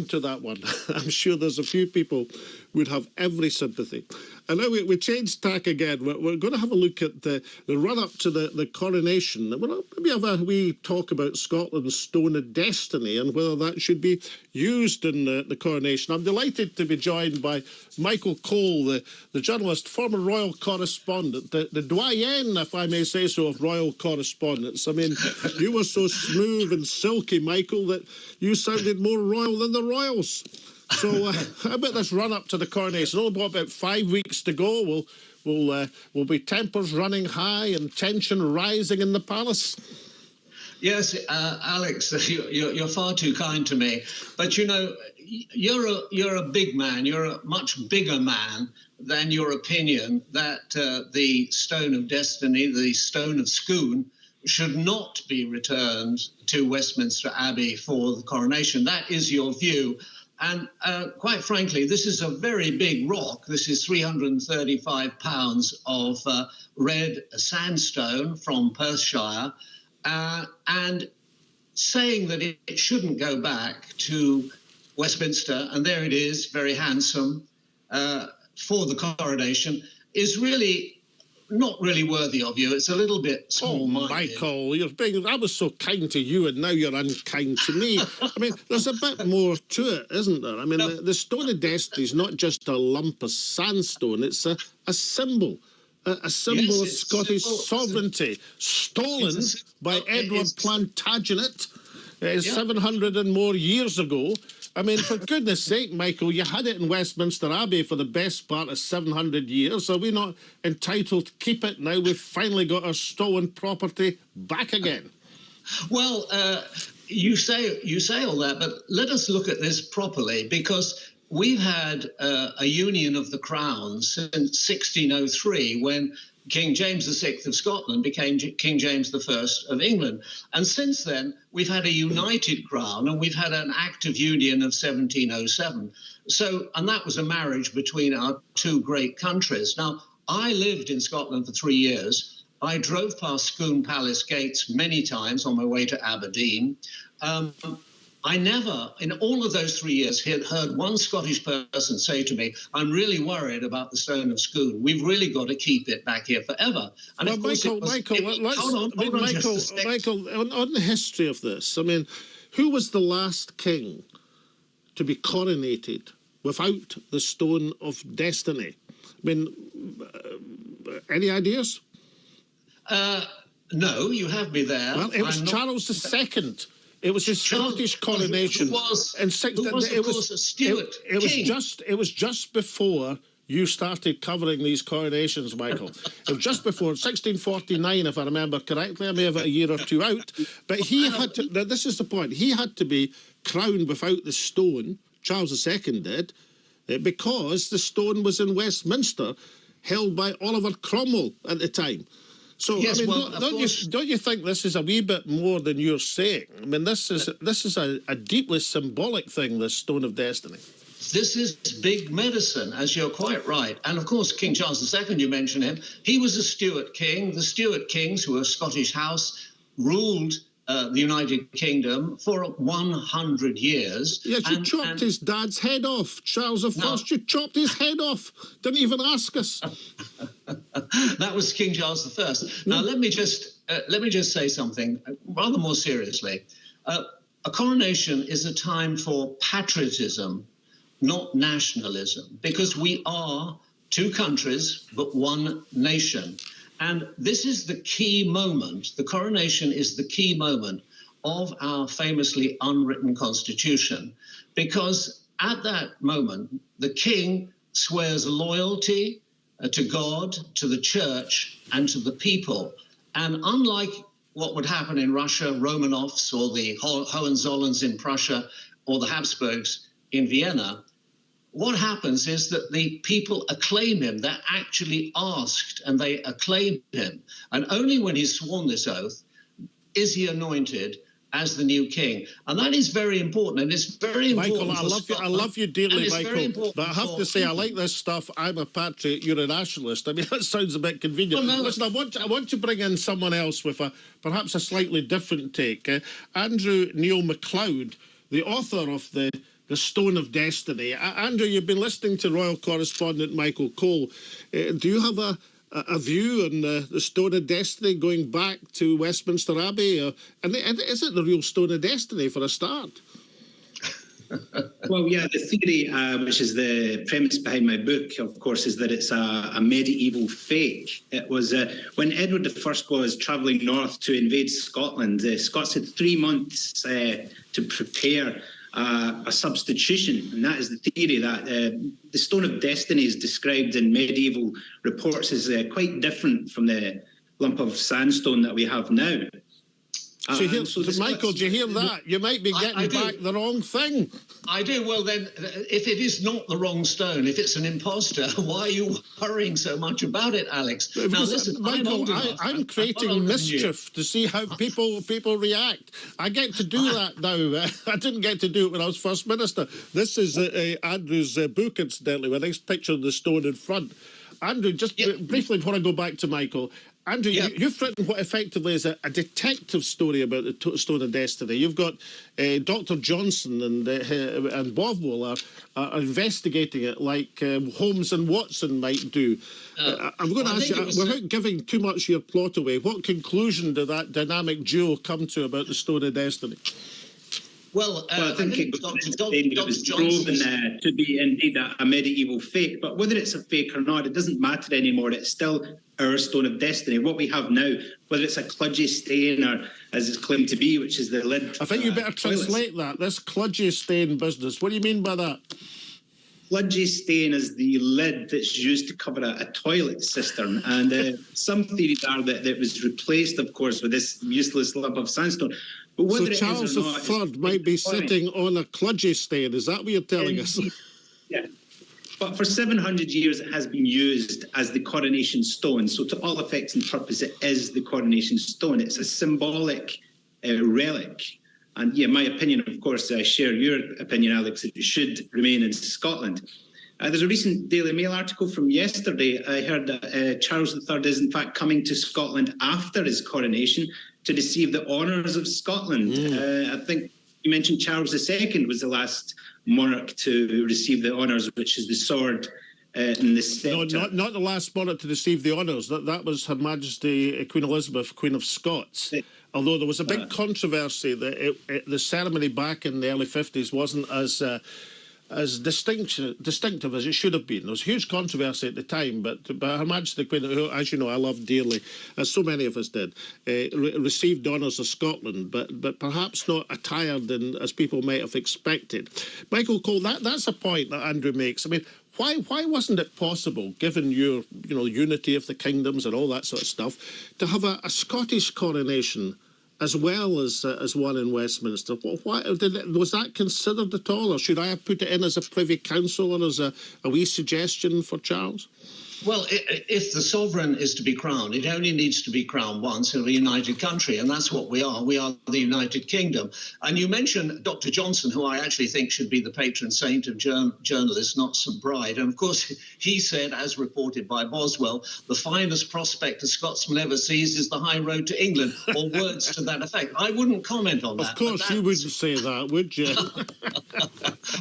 to that one. I'm sure there's a few people would have every sympathy. And now we change tack again. We're going to have a look at the run-up to the coronation. We'll maybe have a wee talk about Scotland's Stone of Destiny and whether that should be used in the coronation. I'm delighted to be joined by Michael Cole, the journalist, former royal correspondent, the doyen, if I may say so, of royal correspondence. I mean, you were so smooth and silky, Michael, that you sounded more royal than the royals. So how about this run-up to the coronation? Only about 5 weeks to go. Will be tempers running high and tension rising in the palace? Yes, Alex, you're far too kind to me. But you know, you're a big man. You're a much bigger man than your opinion that the Stone of Destiny, the Stone of Scone, should not be returned to Westminster Abbey for the coronation. That is your view. And quite frankly, this is a very big rock. This is 335 pounds of red sandstone from Perthshire. And saying that it shouldn't go back to Westminster, and there it is, very handsome, for the coronation, is really not really worthy of you. It's a little bit small-minded. Oh, Michael, you're being... I was so kind to you, and now you're unkind to me. I mean, there's a bit more to it, isn't there? I mean, no. the Stone of Destiny is not just a lump of sandstone. It's a symbol. A symbol of Scottish sovereignty, stolen by Edward Plantagenet 700 and more years ago. I mean, for goodness sake, Michael, you had it in Westminster Abbey for the best part of 700 years. Are we not entitled to keep it now? We've finally got our stolen property back again. Well, you say all that, but let us look at this properly, because we've had a union of the crowns since 1603, when King James VI of Scotland became King James I of England. And since then, we've had a united crown, and we've had an Act of Union of 1707. So, and that was a marriage between our two great countries. Now, I lived in Scotland for 3 years. I drove past Scone Palace gates many times on my way to Aberdeen. I never, in all of those 3 years, had heard one Scottish person say to me, "I'm really worried about the Stone of Scone. We've really got to keep it back here forever." And well, of course, Michael, on the history of this, I mean, who was the last king to be coronated without the Stone of Destiny? I mean, any ideas? No, you have me there. Well, it was Charles II. It was his Scottish coronation. It was just before you started covering these coronations, Michael. It was just before 1649, if I remember correctly. I may have it a year or two out. But he had to, now this is the point, he had to be crowned without the stone, Charles II did, because the stone was in Westminster, held by Oliver Cromwell at the time. So, yes, I mean, well, don't you think this is a wee bit more than you're saying? I mean, this is a deeply symbolic thing, this Stone of Destiny. This is big medicine, as you're quite right. And of course, King Charles II, you mentioned him, he was a Stuart king. The Stuart kings, who were a Scottish house, ruled the United Kingdom for 100 years. Yes, you chopped his dad's head off, Charles I. No. You chopped his head off. Didn't even ask us. That was King Charles I. Now, let me just say something rather more seriously. A coronation is a time for patriotism, not nationalism, because we are two countries but one nation. And this is the key moment. The coronation is the key moment of our famously unwritten constitution, because at that moment, the king swears loyalty to God, to the church, and to the people. And unlike what would happen in Russia, Romanovs, or the Hohenzollerns in Prussia, or the Habsburgs in Vienna, what happens is that the people acclaim him. They're actually asked, and they acclaim him. And only when he's sworn this oath is he anointed as the new king. And that is very important. And it's very important. Michael, I love you dearly, Michael. But I have to say, I like this stuff. I'm a patriot. You're a nationalist. I mean, that sounds a bit convenient. Well, no, listen, I want to bring in someone else with perhaps a slightly different take. Andrew Neil MacLeod, the author of the Stone of Destiny. Andrew, you've been listening to Royal Correspondent Michael Cole. Do you have a view on the Stone of Destiny going back to Westminster Abbey? And is it the real Stone of Destiny for a start? Well, yeah, the theory, which is the premise behind my book, of course, is that it's a medieval fake. It was when Edward I was travelling north to invade Scotland, the Scots had 3 months to prepare a substitution, and that is the theory that the Stone of Destiny is described in medieval reports as quite different from the lump of sandstone that we have now. Michael, do you hear that? You might be getting back the wrong thing. I do. Well, then, if it is not the wrong stone, if it's an imposter, why are you worrying so much about it, Alex? Now, listen, Michael, I'm creating mischief to see how people react. I get to do that now. I didn't get to do it when I was First Minister. This is Andrew's book, incidentally, with a nice picture of the stone in front. Andrew, just briefly before I go back to Michael, Andrew, you've written what effectively is a detective story about the Stone of Destiny. You've got Dr. Johnson and Bothwell are investigating it like Holmes and Watson might do. I'm going to ask you, without giving too much of your plot away, what conclusion did that dynamic duo come to about the Stone of Destiny? Well, I think it was proven to be indeed a medieval fake. But whether it's a fake or not, it doesn't matter anymore. It's still our Stone of Destiny. What we have now, whether it's a kludgy stain or, as it's claimed to be, which is the lid. I think you better translate that. This kludgy stain business. What do you mean by that? Kludgy stain is the lid that's used to cover a toilet cistern. And some theories are that it was replaced, of course, with this useless lump of sandstone. But so Charles III might be sitting on a kludgy stain. Is that what you're telling us? Yeah. But for 700 years, it has been used as the coronation stone. So to all effects and purpose, it is the coronation stone. It's a symbolic relic. And yeah, my opinion, of course, I share your opinion, Alex, that it should remain in Scotland. There's a recent Daily Mail article from yesterday. I heard that Charles III is in fact coming to Scotland after his coronation to receive the honours of Scotland. I think you mentioned Charles II was the last monarch to receive the honours, which is the sword and the sceptre. No, not the last monarch to receive the honours. That was Her Majesty Queen Elizabeth, Queen of Scots. Although there was a big controversy that the ceremony back in the early 50s wasn't as distinctive as it should have been. There was huge controversy at the time, but Her Majesty the Queen, who, as you know, I love dearly, as so many of us did, received honours of Scotland, but perhaps not attired as people might have expected. Michael Cole, that's a point that Andrew makes. I mean, why wasn't it possible, given your unity of the kingdoms and all that sort of stuff, to have a Scottish coronation as well as one in Westminster? Was that considered at all, or should I have put it in as a Privy Council and as a wee suggestion for Charles? Well, if the sovereign is to be crowned, it only needs to be crowned once in a united country, and that's what we are. We are the United Kingdom. And you mentioned Dr. Johnson, who I actually think should be the patron saint of journalists, not St. Bride. And of course, he said, as reported by Boswell, the finest prospect a Scotsman ever sees is the high road to England, or words to that effect. I wouldn't comment on that. Of course, you wouldn't say that, would you?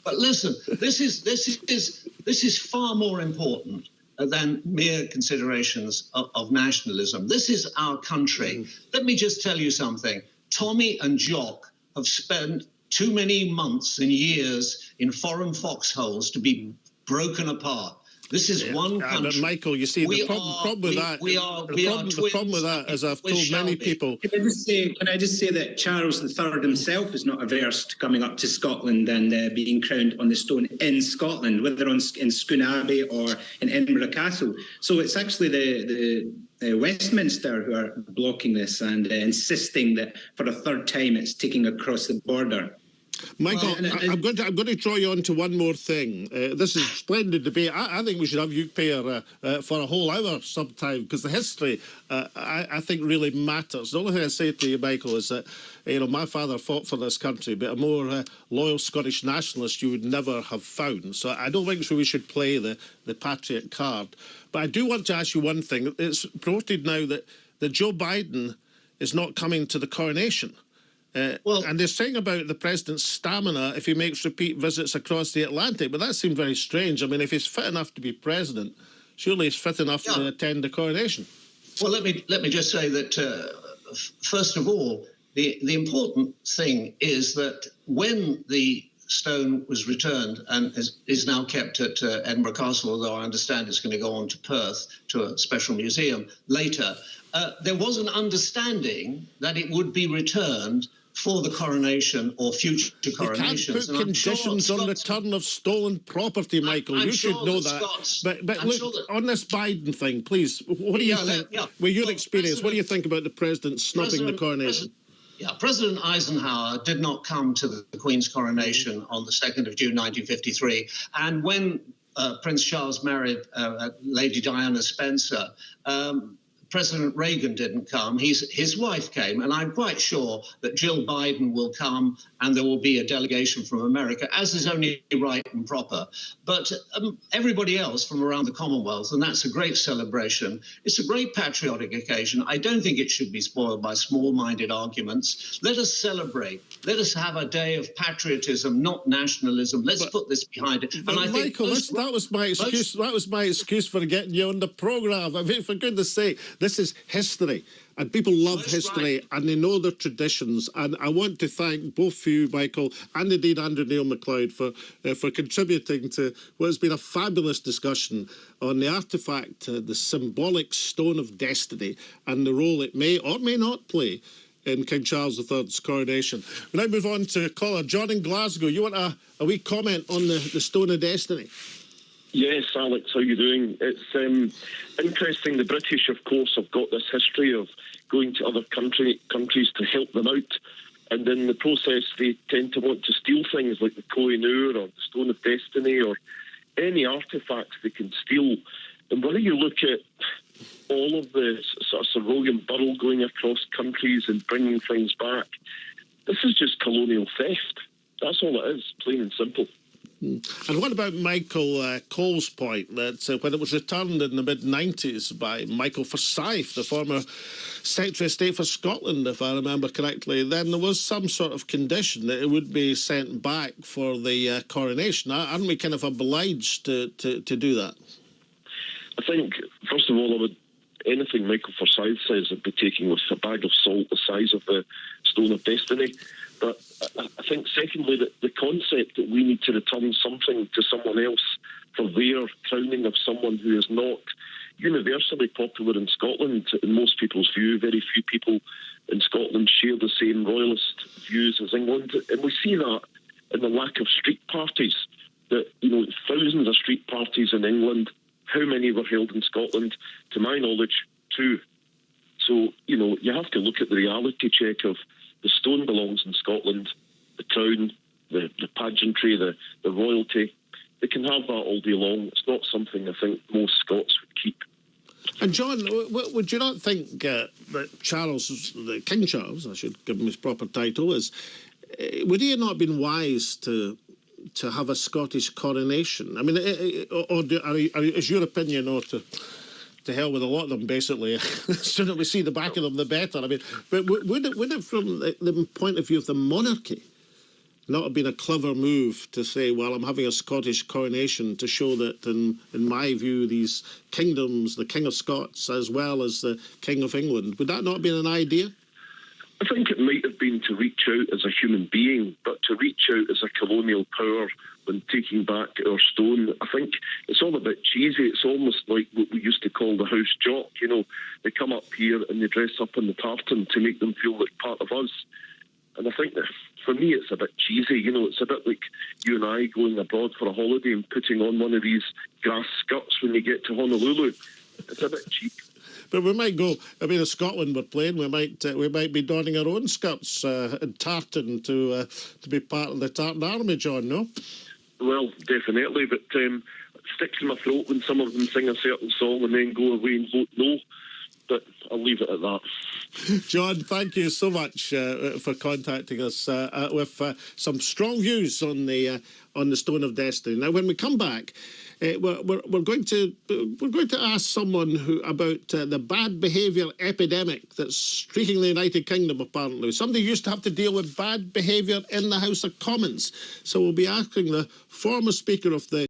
But listen, this is far more important than mere considerations of nationalism. This is our country. Let me just tell you something. Tommy and Jock have spent too many months and years in foreign foxholes to be broken apart. This is one country. But Michael, you see, the problem with that, as I've told many people. Can I just say that Charles III himself is not averse to coming up to Scotland and being crowned on the stone in Scotland, whether in Scone Abbey or in Edinburgh Castle. So it's actually the Westminster who are blocking this and insisting that for a third time it's taking across the border. Michael, I'm going to draw you on to one more thing. This is a splendid debate. I think we should have you pair for a whole hour sometime, because the history, I think, really matters. The only thing I say to you, Michael, is that my father fought for this country, but a more loyal Scottish nationalist you would never have found. So I don't think we should play the patriot card. But I do want to ask you one thing. It's reported now that Joe Biden is not coming to the coronation. And they're saying about the president's stamina if he makes repeat visits across the Atlantic, but that seemed very strange. I mean, if he's fit enough to be president, surely he's fit enough to attend the coronation. Well, let me just say that first of all, the important thing is that when the stone was returned and is now kept at Edinburgh Castle, although I understand it's going to go on to Perth to a special museum later, there was an understanding that it would be returned for the coronation or future coronations. You can't put conditions on return of stolen property, Michael. You should know that. But look, on this Biden thing, please, what do you think? With your experience, what do you think about the president snubbing the coronation? President Eisenhower did not come to the Queen's coronation on the 2nd of June 1953. And when Prince Charles married Lady Diana Spencer, President Reagan didn't come. His wife came, and I'm quite sure that Jill Biden will come and there will be a delegation from America, as is only right and proper. But everybody else from around the Commonwealth, and that's a great celebration. It's a great patriotic occasion. I don't think it should be spoiled by small-minded arguments. Let us celebrate. Let us have a day of patriotism, not nationalism. Let's put this behind it. And I Michael, think that was my excuse. That was my excuse for getting you on the programme. I mean, for goodness sake. This is history, and people love history, and they know their traditions. And I want to thank both you, Michael, and indeed Andrew Neil MacLeod for contributing to what has been a fabulous discussion on the artefact, the symbolic stone of destiny, and the role it may or may not play in King Charles III's coronation. We now move on to caller John in Glasgow. You want a wee comment on the stone of destiny? Yes, Alex, how are you doing? It's interesting. The British, of course, have got this history of going to other countries to help them out. And in the process, they tend to want to steal things like the Koh-i-Noor or the Stone of Destiny or any artefacts they can steal. And whether you look at all of the sort of Sir William Burrell going across countries and bringing things back, this is just colonial theft. That's all it is, plain and simple. And what about Michael Cole's point that when it was returned in the mid-90s by Michael Forsyth, the former Secretary of State for Scotland, if I remember correctly, then there was some sort of condition that it would be sent back for the coronation. Aren't we kind of obliged to do that? I think, first of all, anything Michael Forsyth says would be taken with a bag of salt the size of the Stone of Destiny. But I think, secondly, that the concept that we need to return something to someone else for their crowning of someone who is not universally popular in Scotland, in most people's view, very few people in Scotland share the same royalist views as England. And we see that in the lack of street parties, that, thousands of street parties in England. How many were held in Scotland? To my knowledge, 2. So, you have to look at the reality check of the stone belongs in Scotland, the crown, the pageantry, the royalty. They can have that all day long. It's not something I think most Scots would keep. And John, would you not think that King Charles, I should give him his proper title, would he have not been wise to have a Scottish coronation? I mean, is your opinion, or to hell with a lot of them, basically? The sooner we see the back of them, the better. I mean, but would it from the point of view of the monarchy, not have been a clever move to say, well, I'm having a Scottish coronation to show that, in my view, these kingdoms, the King of Scots as well as the King of England, would that not have been an idea? I think it might have been to reach out as a human being, but to reach out as a colonial power when taking back our stone, I think it's all a bit cheesy. It's almost like what we used to call the house jock. They come up here and they dress up in the tartan to make them feel like part of us. And I think that, for me, it's a bit cheesy. It's a bit like you and I going abroad for a holiday and putting on one of these grass skirts when you get to Honolulu. It's a bit cheap. But we might go. I mean, if Scotland were playing, we might be donning our own skirts and tartan to be part of the tartan army, John. No. Well, definitely, but it sticks in my throat when some of them sing a certain song and then go away and vote no. But I'll leave it at that. John, thank you so much for contacting us with some strong views on the Stone of Destiny. Now, when we come back, we're going to ask someone about the bad behaviour epidemic that's streaking the United Kingdom. Apparently, somebody used to have to deal with bad behaviour in the House of Commons, so we'll be asking the former Speaker of the